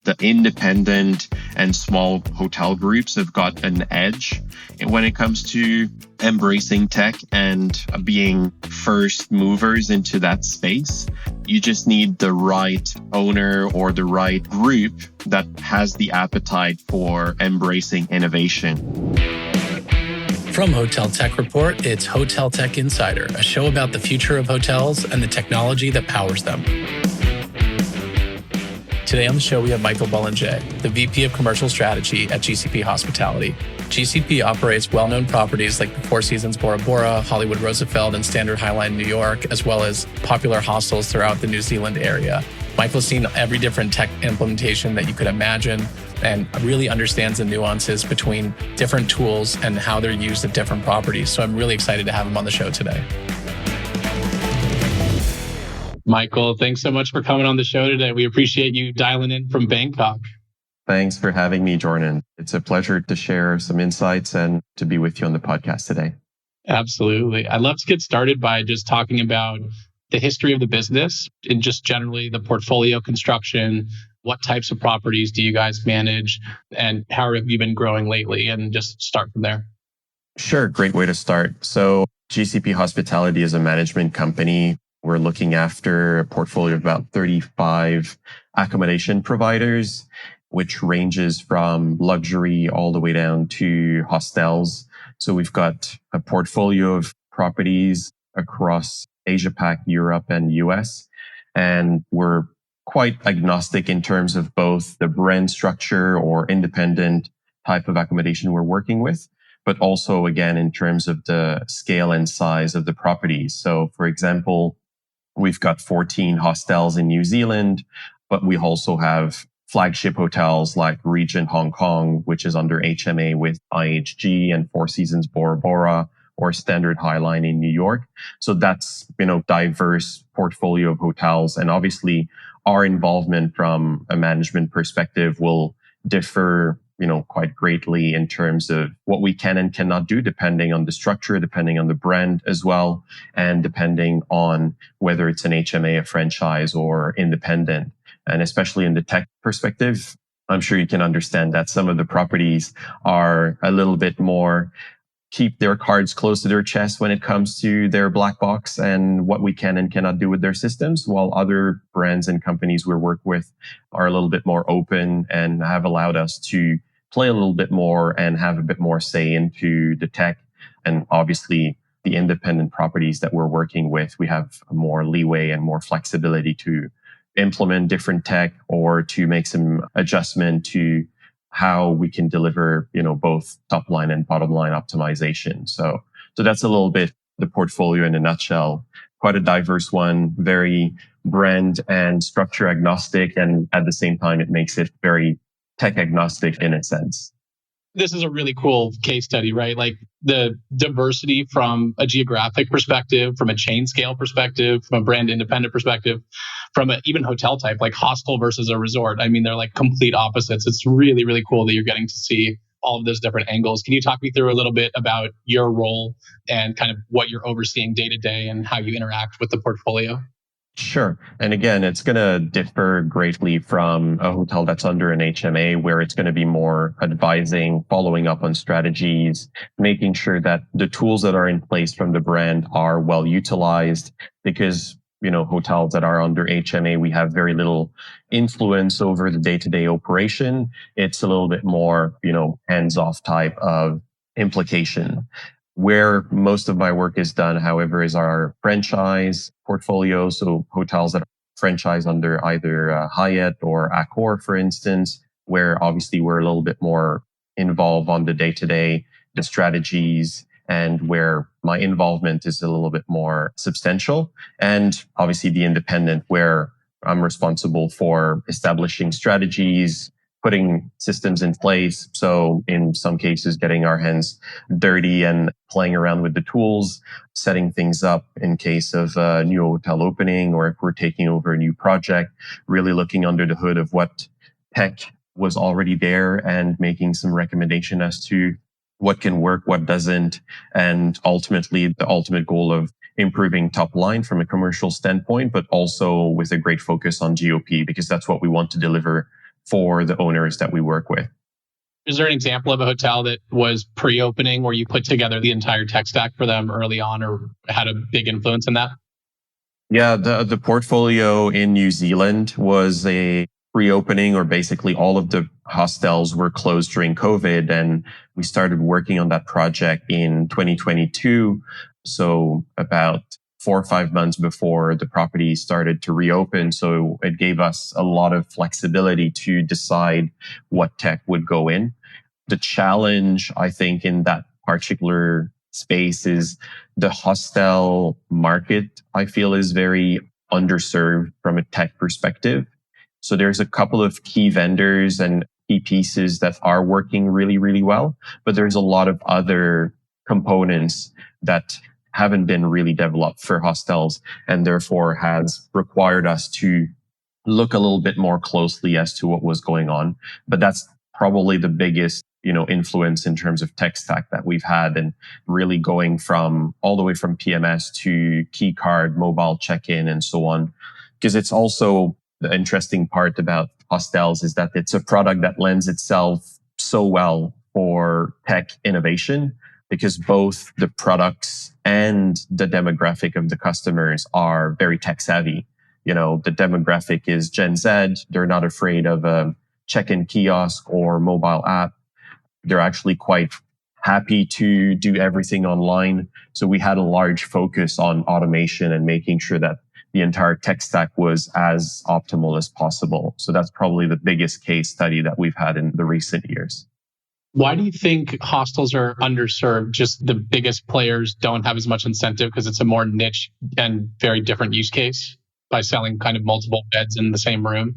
the independent and small hotel groups have got an edge when it comes to embracing tech and being first movers into that space. You just need the right owner or the right group that has the appetite for embracing innovation. From Hotel Tech Report, it's Hotel Tech Insider, a show about the future of hotels and the technology that powers them. Today on the show, we have Michael Belanger, the VP of Commercial Strategy at GCP Hospitality. GCP operates well-known properties like the Four Seasons Bora Bora, Hollywood Roosevelt, and Standard Highline New York, as well as popular hostels throughout the New Zealand area. Michael's seen every different tech implementation that you could imagine and really understands the nuances between different tools and how they're used at different properties. So I'm really excited to have him on the show today. Michael, thanks so much for coming on the show today. We appreciate you dialing in from Bangkok. Thanks for having me, Jordan. It's a pleasure to share some insights and to be with you on the podcast today. Absolutely. I'd love to get started by just talking about the history of the business and just generally the portfolio construction. What types of properties do you guys manage and how have you been growing lately? And just start from there. Sure. Great way to start. So GCP Hospitality is a management company. We're looking after a portfolio of about 35 accommodation providers, which ranges from luxury all the way down to hostels. So we've got a portfolio of properties across Asia Pac, Europe, and US. And we're quite agnostic in terms of both the brand structure or independent type of accommodation we're working with, but also, again, in terms of the scale and size of the properties. So, for example, we've got 14 hostels in New Zealand, but we also have flagship hotels like Regent Hong Kong, which is under HMA with IHG, and Four Seasons Bora Bora, or Standard Highline in New York. So that's, diverse portfolio of hotels. And obviously our involvement from a management perspective will differ, quite greatly in terms of what we can and cannot do, depending on the structure, depending on the brand as well, and depending on whether it's an HMA, a franchise, or independent. And especially in the tech perspective, I'm sure you can understand that some of the properties are a little bit more keep their cards close to their chest when it comes to their black box and what we can and cannot do with their systems, while other brands and companies we work with are a little bit more open and have allowed us to play a little bit more and have a bit more say into the tech. And obviously the independent properties that we're working with, we have more leeway and more flexibility to implement different tech or to make some adjustment to how we can deliver, both top line and bottom line optimization. So that's a little bit the portfolio in a nutshell. Quite a diverse one, very brand and structure agnostic. And at the same time, it makes it very tech agnostic in a sense. This is a really cool case study, right? Like the diversity from a geographic perspective, from a chain scale perspective, from a brand independent perspective, from an even hotel type, like hostel versus a resort. I mean, they're like complete opposites. It's really, really cool that you're getting to see all of those different angles. Can you talk me through a little bit about your role and kind of what you're overseeing day to day and how you interact with the portfolio? Sure. And again, it's going to differ greatly from a hotel that's under an HMA, where it's going to be more advising, following up on strategies, making sure that the tools that are in place from the brand are well utilized, because hotels that are under HMA, we have very little influence over the day-to-day operation. It's a little bit more, hands-off type of implication. Where most of my work is done, however, is our franchise portfolio. So hotels that are franchised under either Hyatt or Accor, for instance, where obviously we're a little bit more involved on the day-to-day, the strategies, and where my involvement is a little bit more substantial. And obviously the independent, where I'm responsible for establishing strategies, putting systems in place. So in some cases, getting our hands dirty and playing around with the tools, setting things up in case of a new hotel opening, or if we're taking over a new project, really looking under the hood of what tech was already there and making some recommendation as to what can work, what doesn't, and ultimately the ultimate goal of improving top line from a commercial standpoint, but also with a great focus on GOP, because that's what we want to deliver for the owners that we work with. Is there an example of a hotel that was pre-opening where you put together the entire tech stack for them early on or had a big influence in that? Yeah, the portfolio in New Zealand was a pre-opening, or basically all of the hostels were closed during COVID, and we started working on that project in 2022. So about 4 or 5 months before the property started to reopen. So it gave us a lot of flexibility to decide what tech would go in. The challenge, I think, in that particular space is the hostel market, I feel, is very underserved from a tech perspective. So there's a couple of key vendors and key pieces that are working really, really well, but there's a lot of other components that haven't been really developed for hostels, and therefore has required us to look a little bit more closely as to what was going on. But that's probably the biggest, influence in terms of tech stack that we've had, and really going from all the way from PMS to key card, mobile check-in, and so on. Because it's also the interesting part about hostels is that it's a product that lends itself so well for tech innovation, because both the products and the demographic of the customers are very tech savvy. The demographic is Gen Z. They're not afraid of a check-in kiosk or mobile app. They're actually quite happy to do everything online. So we had a large focus on automation and making sure that the entire tech stack was as optimal as possible. So that's probably the biggest case study that we've had in the recent years. Why do you think hostels are underserved? Just the biggest players don't have as much incentive because it's a more niche and very different use case by selling kind of multiple beds in the same room?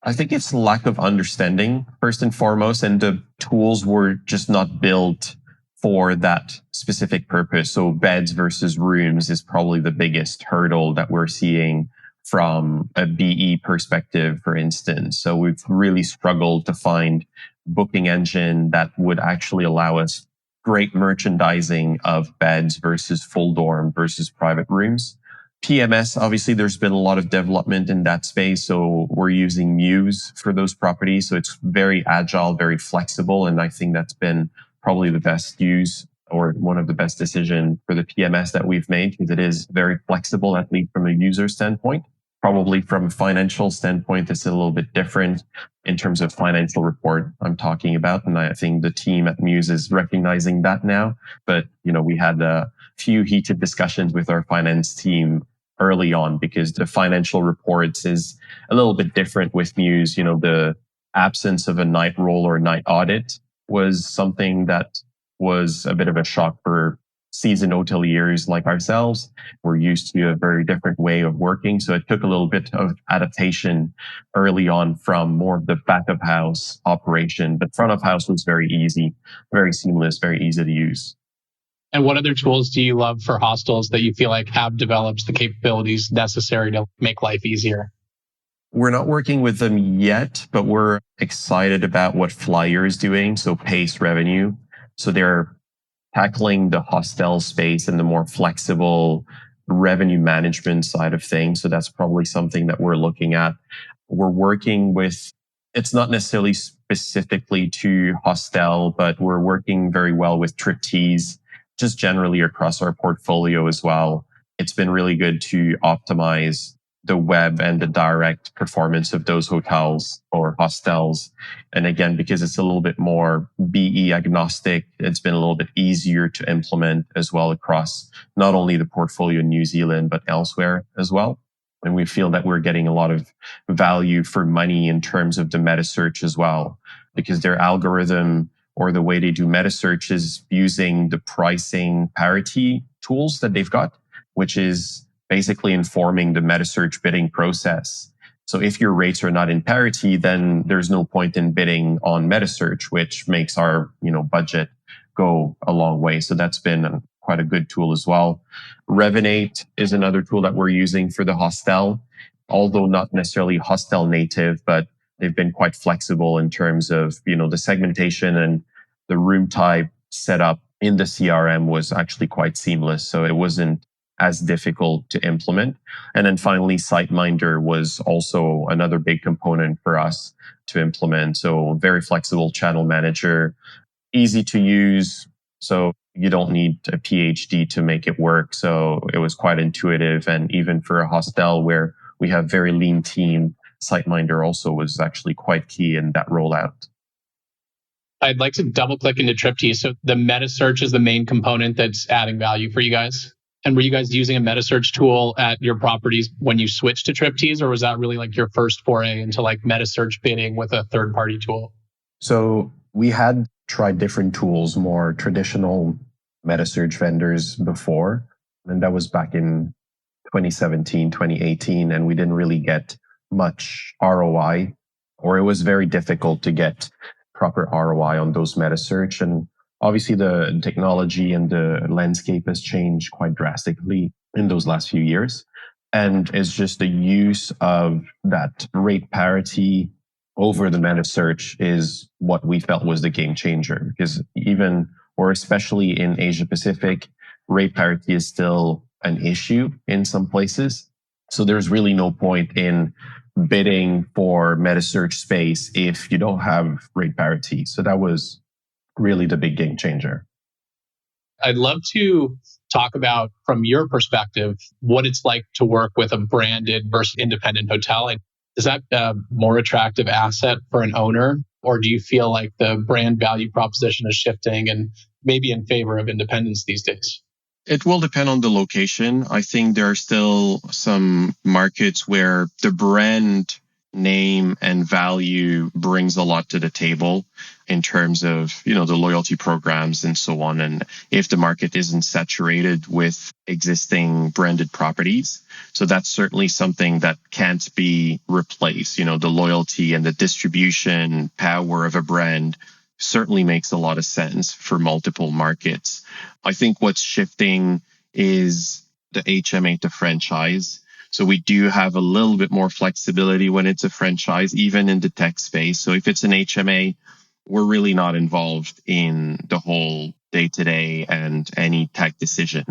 I think it's lack of understanding, first and foremost, and the tools were just not built for that specific purpose. So beds versus rooms is probably the biggest hurdle that we're seeing from a BE perspective, for instance. So we've really struggled to find booking engine that would actually allow us great merchandising of beds versus full dorm versus private rooms. PMS, obviously, there's been a lot of development in that space. So we're using Mews for those properties. So it's very agile, very flexible. And I think that's been probably the best use, or one of the best decisions for the PMS that we've made, because it is very flexible, at least from a user standpoint. Probably from a financial standpoint, it's a little bit different in terms of financial report I'm talking about. And I think the team at Mews is recognizing that now. But, we had a few heated discussions with our finance team early on, because the financial reports is a little bit different with Mews. The absence of a night roll or night audit was something that was a bit of a shock for seasoned hoteliers like ourselves. We're used to a very different way of working. So it took a little bit of adaptation early on from more of the back of house operation. But front of house was very easy, very seamless, very easy to use. And what other tools do you love for hostels that you feel like have developed the capabilities necessary to make life easier? We're not working with them yet, but we're excited about what Flyer is doing. So Pace Revenue. So they're tackling the hostel space and the more flexible revenue management side of things. So that's probably something that we're looking at. We're working with, it's not necessarily specifically to hostel, but we're working very well with Triptease, just generally across our portfolio as well. It's been really good to optimize the web and the direct performance of those hotels or hostels. And again, because it's a little bit more BE agnostic, it's been a little bit easier to implement as well across not only the portfolio in New Zealand, but elsewhere as well. And we feel that we're getting a lot of value for money in terms of the meta search as well, because their algorithm or the way they do meta search is using the pricing parity tools that they've got, which is basically informing the meta search bidding process. So if your rates are not in parity, then there's no point in bidding on meta search, which makes our, budget go a long way. So that's been quite a good tool as well. Revinate is another tool that we're using for the hostel, although not necessarily hostel native, but they've been quite flexible in terms of, the segmentation, and the room type setup in the CRM was actually quite seamless. So it wasn't as difficult to implement. And then finally, SiteMinder was also another big component for us to implement. So very flexible channel manager, easy to use. So you don't need a PhD to make it work. So it was quite intuitive. And even for a hostel where we have very lean team, SiteMinder also was actually quite key in that rollout. I'd like to double click into Triptease. So the meta search is the main component that's adding value for you guys. And were you guys using a meta search tool at your properties when you switched to Triptease, or was that really like your first foray into like meta search bidding with a third party tool? So we had tried different tools, more traditional meta search vendors before. And that was back in 2017, 2018. And we didn't really get much ROI, or it was very difficult to get proper ROI on those meta search. And obviously the technology and the landscape has changed quite drastically in those last few years. And it's just the use of that rate parity over the meta search is what we felt was the game changer, because even, or especially in Asia Pacific, rate parity is still an issue in some places. So there's really no point in bidding for meta search space if you don't have rate parity. So that was really the big game changer. I'd love to talk about, from your perspective, what it's like to work with a branded versus independent hotel. Is that a more attractive asset for an owner? Or do you feel like the brand value proposition is shifting and maybe in favor of independence these days? It will depend on the location. I think there are still some markets where the brand name and value brings a lot to the table in terms of, the loyalty programs and so on. And if the market isn't saturated with existing branded properties, so that's certainly something that can't be replaced. The loyalty and the distribution power of a brand certainly makes a lot of sense for multiple markets. I think what's shifting is the HMA to franchise. So we do have a little bit more flexibility when it's a franchise, even in the tech space. So if it's an HMA, we're really not involved in the whole day-to-day and any tech decision.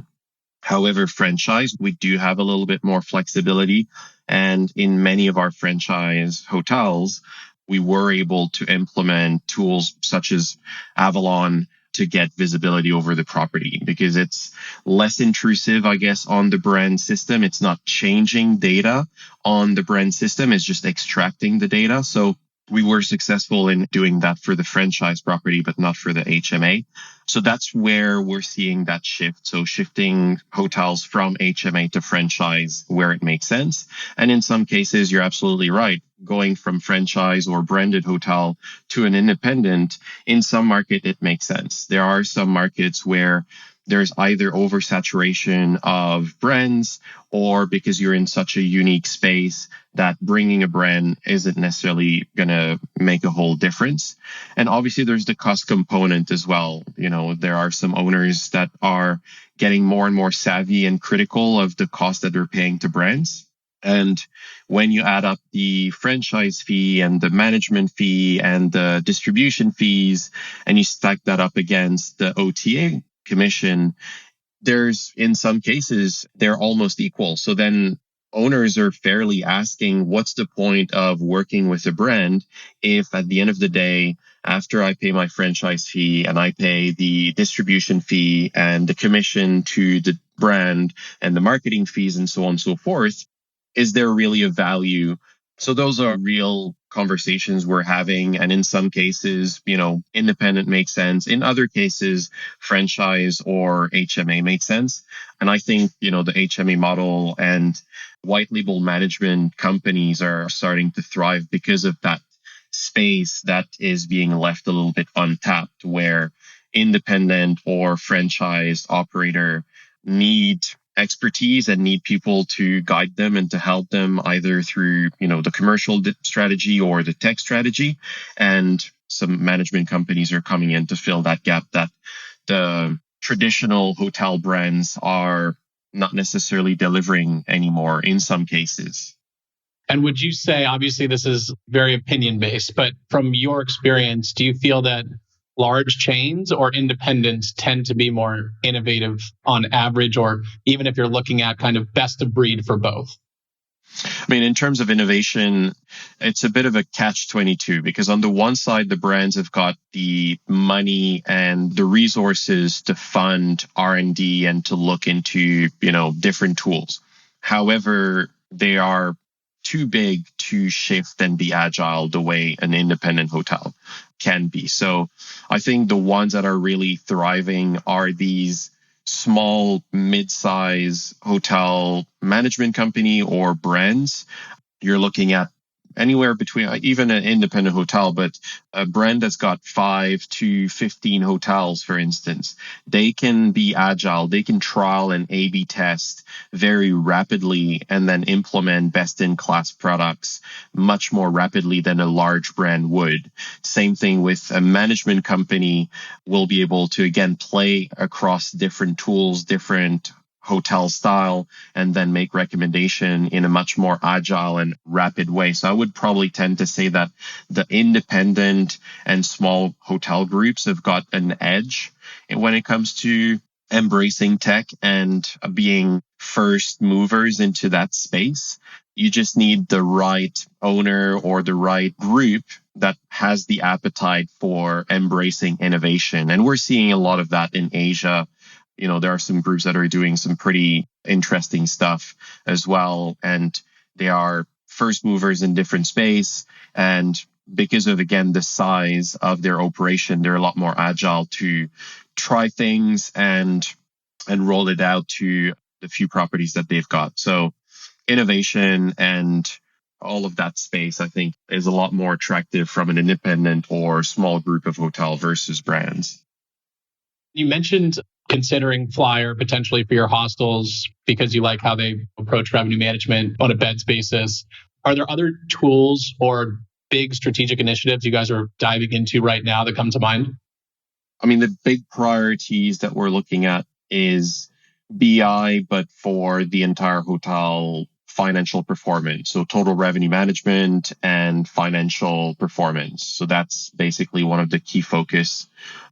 However, franchise, we do have a little bit more flexibility. And in many of our franchise hotels, we were able to implement tools such as Avalon to get visibility over the property because it's less intrusive, I guess, on the brand system. It's not changing data on the brand system. It's just extracting the data. So we were successful in doing that for the franchise property, but not for the HMA. So that's where we're seeing that shift. So shifting hotels from HMA to franchise where it makes sense. And in some cases, you're absolutely right. Going from franchise or branded hotel to an independent, in some market, it makes sense. There are some markets where there's either oversaturation of brands or because you're in such a unique space that bringing a brand isn't necessarily going to make a whole difference. And obviously there's the cost component as well. There are some owners that are getting more and more savvy and critical of the cost that they're paying to brands. And when you add up the franchise fee and the management fee and the distribution fees, and you stack that up against the OTA commission, there's, in some cases, they're almost equal. So then owners are fairly asking, what's the point of working with a brand if at the end of the day, after I pay my franchise fee and I pay the distribution fee and the commission to the brand and the marketing fees and so on and so forth, is there really a value? So those are real conversations we're having. And in some cases, independent makes sense. In other cases, franchise or HMA makes sense. And I think, the HMA model and white label management companies are starting to thrive because of that space that is being left a little bit untapped, where independent or franchise operator need expertise and need people to guide them and to help them either through, the commercial strategy or the tech strategy. And some management companies are coming in to fill that gap that the traditional hotel brands are not necessarily delivering anymore in some cases. And would you say, obviously this is very opinion based, but from your experience, do you feel that large chains or independents tend to be more innovative on average, or even if you're looking at kind of best of breed for both? I mean, in terms of innovation, it's a bit of a catch-22 because on the one side, the brands have got the money and the resources to fund R&D and to look into, different tools. However, they are too big to shift and be agile the way an independent hotel can be. So I think the ones that are really thriving are these small, mid-size hotel management company or brands. You're looking at anywhere between even an independent hotel, but a brand that's got 5 to 15 hotels, for instance, they can be agile. They can trial and A/B test very rapidly and then implement best in class products much more rapidly than a large brand would. Same thing with a management company will be able to, again, play across different tools, different hotel style, and then make recommendation in a much more agile and rapid way. So I would probably tend to say that the independent and small hotel groups have got an edge when it comes to embracing tech and being first movers into that space. You just need the right owner or the right group that has the appetite for embracing innovation. And we're seeing a lot of that in Asia. There are some groups that are doing some pretty interesting stuff as well. And they are first movers in different space. And because of, again, the size of their operation, they're a lot more agile to try things and roll it out to the few properties that they've got. So innovation and all of that space, I think, is a lot more attractive from an independent or small group of hotel versus brands. You mentioned considering Flyer potentially for your hostels because you like how they approach revenue management on a beds basis. Are there other tools or big strategic initiatives you guys are diving into right now that come to mind? I mean, the big priorities that we're looking at is BI, but for the entire hotel financial performance. So total revenue management and financial performance. So that's basically one of the key focus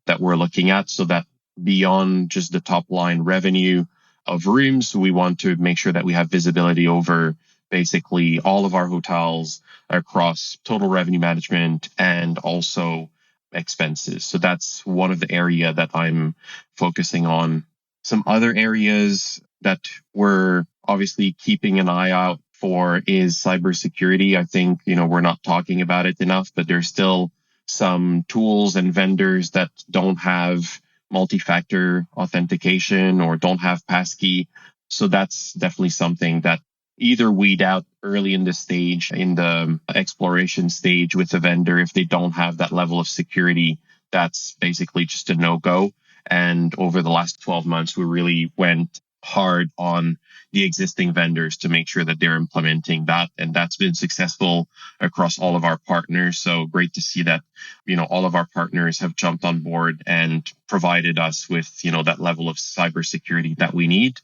that we're looking at, so that beyond just the top line revenue of rooms, we want to make sure that we have visibility over basically all of our hotels across total revenue management and also expenses. So that's one of the area that I'm focusing on. Some other areas that we're obviously keeping an eye out for is cybersecurity. I think, we're not talking about it enough, but there's still some tools and vendors that don't have multi-factor authentication or don't have passkey. So that's definitely something that either weed out early in the stage, in the exploration stage with the vendor. If they don't have that level of security, that's basically just a no-go. And over the last 12 months, we really went hard on the existing vendors to make sure that they're implementing that. And that's been successful across all of our partners. So great to see that, all of our partners have jumped on board and provided us with, that level of cybersecurity that we need.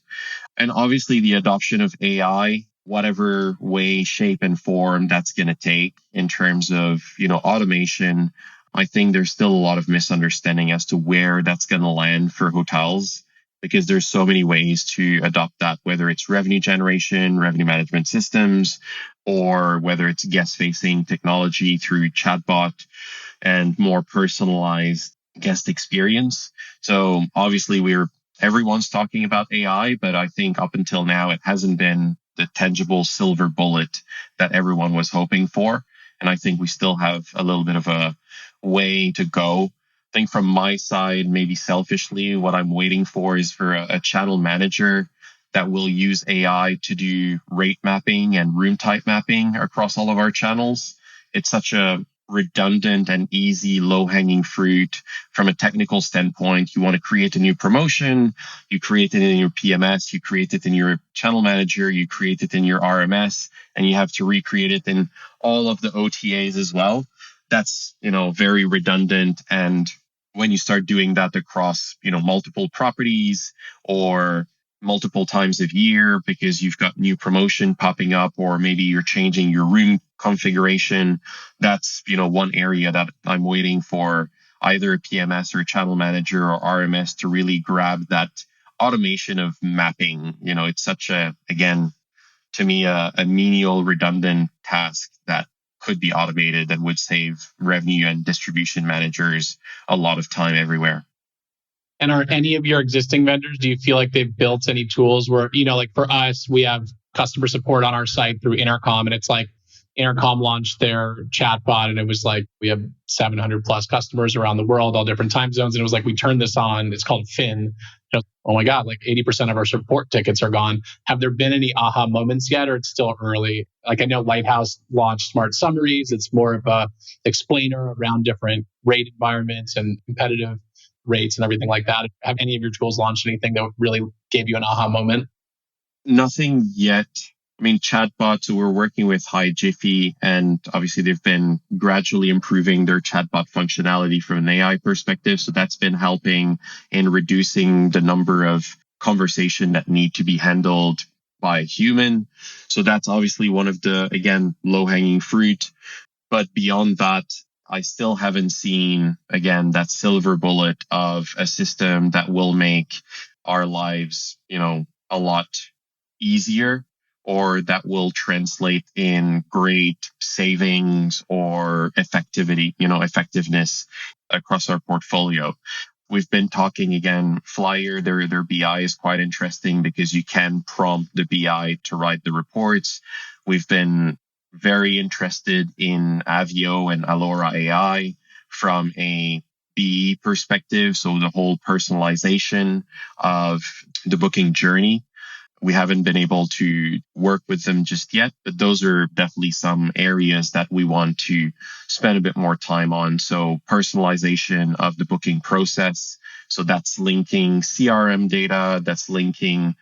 And obviously the adoption of AI, whatever way, shape, and form that's going to take in terms of, automation. I think there's still a lot of misunderstanding as to where that's going to land for hotels, because there's so many ways to adopt that, whether it's revenue generation, revenue management systems, or whether it's guest-facing technology through chatbot and more personalized guest experience. So obviously everyone's talking about AI, but I think up until now, it hasn't been the tangible silver bullet that everyone was hoping for. And I think we still have a little bit of a way to go. I think from my side, maybe selfishly, what I'm waiting for is for a channel manager that will use AI to do rate mapping and room type mapping across all of our channels. It's such a redundant and easy low-hanging fruit from a technical standpoint. You want to create a new promotion, you create it in your PMS, you create it in your channel manager, you create it in your RMS, and you have to recreate it in all of the OTAs as well. That's, very redundant. And when you start doing that across, multiple properties or multiple times a year because you've got new promotion popping up, or maybe you're changing your room configuration, that's, one area that I'm waiting for either a PMS or a channel manager or RMS to really grab that automation of mapping. It's such a, again, to me, a menial, redundant task that could be automated and would save revenue and distribution managers a lot of time everywhere. And are any of your existing vendors, do you feel like they've built any tools where, like for us, we have customer support on our site through Intercom, and it's like Intercom launched their chatbot, and it was like we have 700 plus customers around the world, all different time zones. And it was like we turned this on. It's called Fin. Oh my God, like 80% of our support tickets are gone. Have there been any aha moments yet, or it's still early? Like I know Lighthouse launched Smart Summaries. It's more of a explainer around different rate environments and competitive rates and everything like that. Have any of your tools launched anything that really gave you an aha moment? Nothing yet. I mean, chatbots, we're working with Hi Jiffy, and obviously they've been gradually improving their chatbot functionality from an AI perspective. So that's been helping in reducing the number of conversation that need to be handled by a human. So that's obviously one of the, again, low-hanging fruit. But beyond that, I still haven't seen, again, that silver bullet of a system that will make our lives, a lot easier, or that will translate in great savings or effectiveness across our portfolio. We've been talking again, Flyer, their BI is quite interesting because you can prompt the BI to write the reports. We've been very interested in Avio and Alora AI from a BE perspective. So the whole personalization of the booking journey. We haven't been able to work with them just yet, but those are definitely some areas that we want to spend a bit more time on. So personalization of the booking process. So that's linking CRM data, that's linking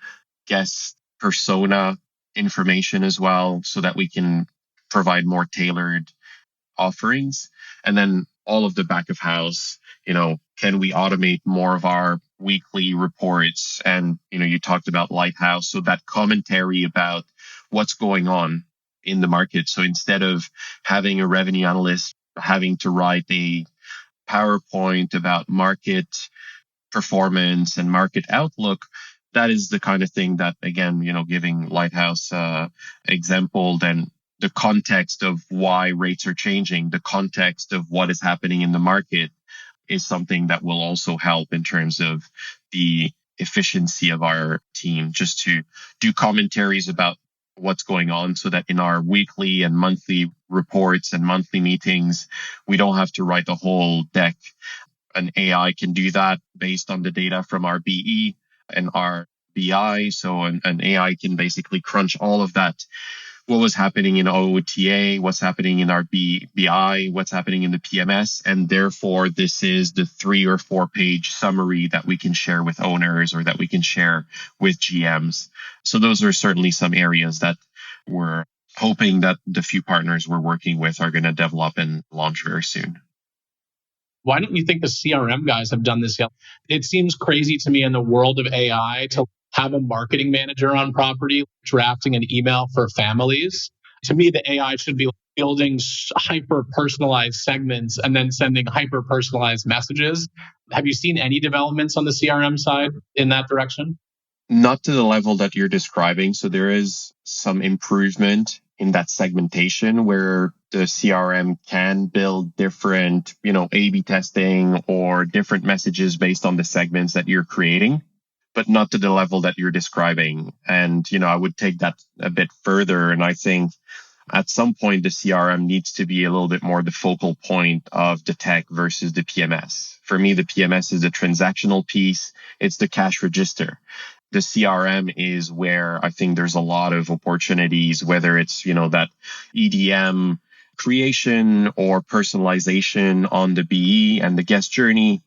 guest persona information as well, so that we can provide more tailored offerings. And then all of the back of house, can we automate more of our weekly reports? And, you talked about Lighthouse. So that commentary about what's going on in the market. So instead of having a revenue analyst having to write a PowerPoint about market performance and market outlook, that is the kind of thing that, again, giving Lighthouse example, then the context of why rates are changing, the context of what is happening in the market is something that will also help in terms of the efficiency of our team, just to do commentaries about what's going on so that in our weekly and monthly reports and monthly meetings, we don't have to write the whole deck. An AI can do that based on the data from our BE and our BI. So an AI can basically crunch all of that. What was happening in OOTA, what's happening in our BI, what's happening in the PMS. And therefore, this is the 3 or 4 page summary that we can share with owners or that we can share with GMs. So those are certainly some areas that we're hoping that the few partners we're working with are going to develop and launch very soon. Why don't you think the CRM guys have done this yet? It seems crazy to me in the world of AI to have a marketing manager on property drafting an email for families. To me, the AI should be building hyper personalized segments and then sending hyper personalized messages. Have you seen any developments on the CRM side in that direction? Not to the level that you're describing. So there is some improvement in that segmentation where the CRM can build different, A/B testing or different messages based on the segments that you're creating, but not to the level that you're describing. And, I would take that a bit further. And I think at some point, the CRM needs to be a little bit more the focal point of the tech versus the PMS. For me, the PMS is the transactional piece. It's the cash register. The CRM is where I think there's a lot of opportunities, whether it's, that EDM creation or personalization on the BE and the guest journey.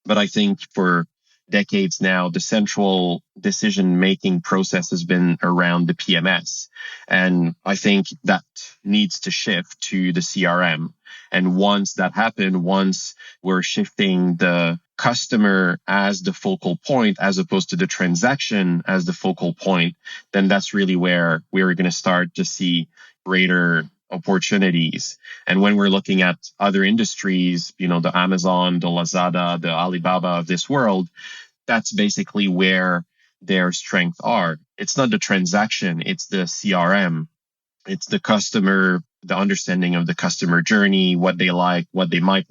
But I think for decades now, the central decision-making process has been around the PMS. And I think that needs to shift to the CRM. And once that happens, once we're shifting the customer as the focal point, as opposed to the transaction as the focal point, then that's really where we're going to start to see greater opportunities. And when we're looking at other industries, the Amazon, the Lazada, the Alibaba of this world, that's basically where their strengths are. It's not the transaction, it's the CRM. It's the customer, the understanding of the customer journey, what they like, what they might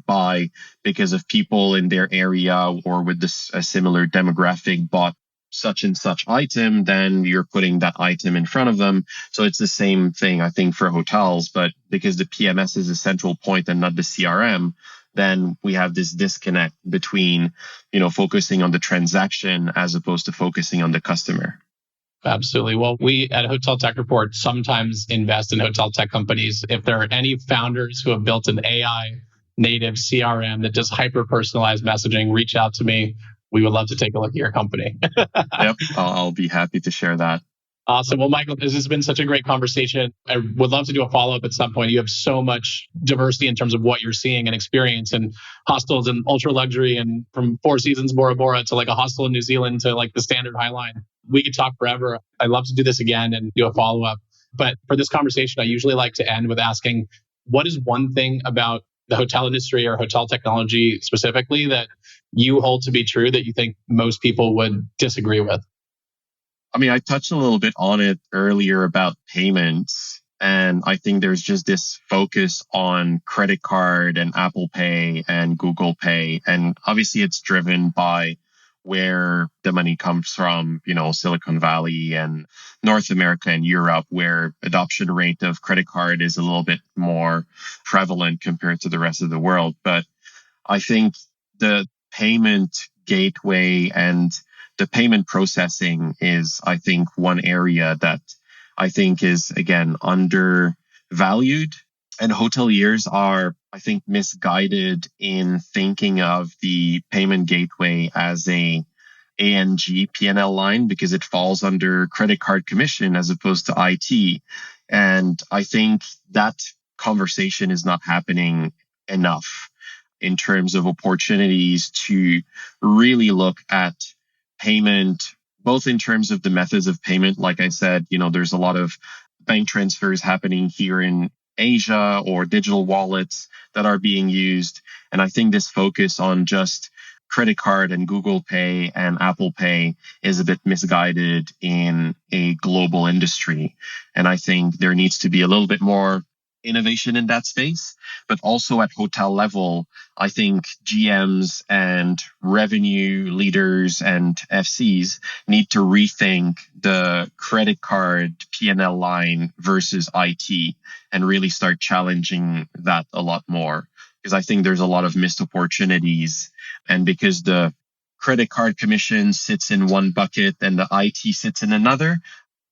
buy, because if people in their area or with a similar demographic bought such and such item, then you're putting that item in front of them. So it's the same thing, I think, for hotels, but because the PMS is a central point and not the CRM, then we have this disconnect between, focusing on the transaction as opposed to focusing on the customer. Absolutely. Well, we at Hotel Tech Report sometimes invest in hotel tech companies. If there are any founders who have built an AI native CRM that does hyper personalized messaging, reach out to me. We would love to take a look at your company. Yep, I'll be happy to share that. Awesome. Well, Michael, this has been such a great conversation. I would love to do a follow-up at some point. You have so much diversity in terms of what you're seeing and experience in hostels and ultra luxury, and from Four Seasons Bora Bora to like a hostel in New Zealand to like the standard Highline. We could talk forever. I'd love to do this again and do a follow-up. But for this conversation, I usually like to end with asking, what is one thing about the hotel industry or hotel technology specifically that you hold to be true that you think most people would disagree with? I mean, I touched a little bit on it earlier about payments, and I think there's just this focus on credit card and Apple Pay and Google Pay. And obviously it's driven by where the money comes from, Silicon Valley and North America and Europe, where adoption rate of credit card is a little bit more prevalent compared to the rest of the world. But I think the payment gateway and the payment processing is, I think, one area that I think is, again, undervalued. And hoteliers are, I think, misguided in thinking of the payment gateway as a ANG P&L line because it falls under credit card commission as opposed to IT. And I think that conversation is not happening enough in terms of opportunities to really look at payment, both in terms of the methods of payment. Like I said, there's a lot of bank transfers happening here in Asia or digital wallets that are being used. And I think this focus on just credit card and Google Pay and Apple Pay is a bit misguided in a global industry. And I think there needs to be a little bit more innovation in that space, but also at hotel level, I think GMs and revenue leaders and FCs need to rethink the credit card P&L line versus IT and really start challenging that a lot more, because I think there's a lot of missed opportunities. And because the credit card commission sits in one bucket and the IT sits in another,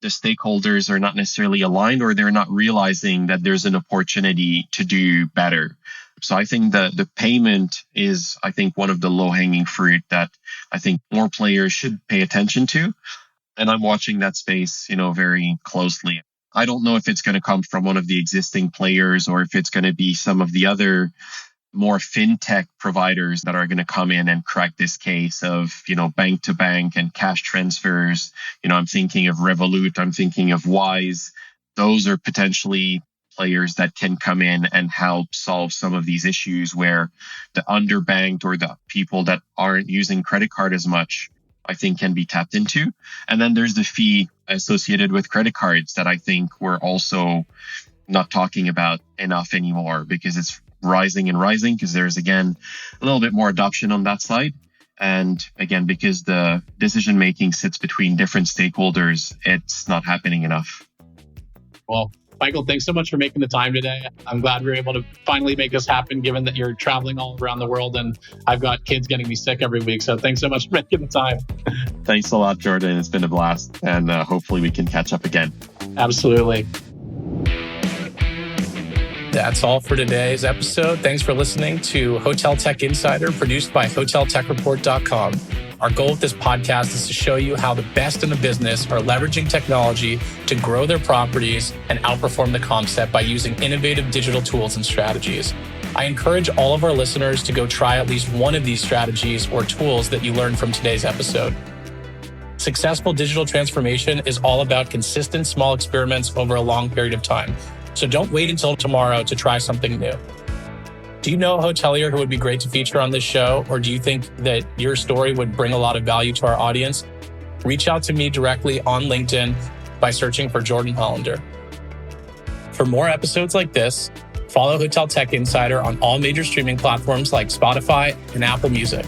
the stakeholders are not necessarily aligned, or they're not realizing that there's an opportunity to do better. So I think that the payment is, I think, one of the low-hanging fruit that I think more players should pay attention to. And I'm watching that space, very closely. I don't know if it's going to come from one of the existing players or if it's going to be some of the other more fintech providers that are going to come in and crack this case of, bank to bank and cash transfers. I'm thinking of Revolut. I'm thinking of Wise. Those are potentially players that can come in and help solve some of these issues where the underbanked or the people that aren't using credit card as much, I think, can be tapped into. And then there's the fee associated with credit cards that I think we're also not talking about enough anymore, because it's rising because there's, again, a little bit more adoption on that side. And again, because the decision making sits between different stakeholders, it's not happening enough. Well, Michael, thanks so much for making the time today. I'm glad we were able to finally make this happen, given that you're traveling all around the world and I've got kids getting me sick every week. So thanks so much for making the time. Thanks a lot, Jordan. It's been a blast. And hopefully we can catch up again. Absolutely. That's all for today's episode. Thanks for listening to Hotel Tech Insider, produced by HotelTechReport.com. Our goal with this podcast is to show you how the best in the business are leveraging technology to grow their properties and outperform the concept by using innovative digital tools and strategies. I encourage all of our listeners to go try at least one of these strategies or tools that you learned from today's episode. Successful digital transformation is all about consistent small experiments over a long period of time. So don't wait until tomorrow to try something new. Do you know a hotelier who would be great to feature on this show? Or do you think that your story would bring a lot of value to our audience? reach out to me directly on LinkedIn by searching for Jordan Hollander. For more episodes like this, follow Hotel Tech Insider on all major streaming platforms like Spotify and Apple Music.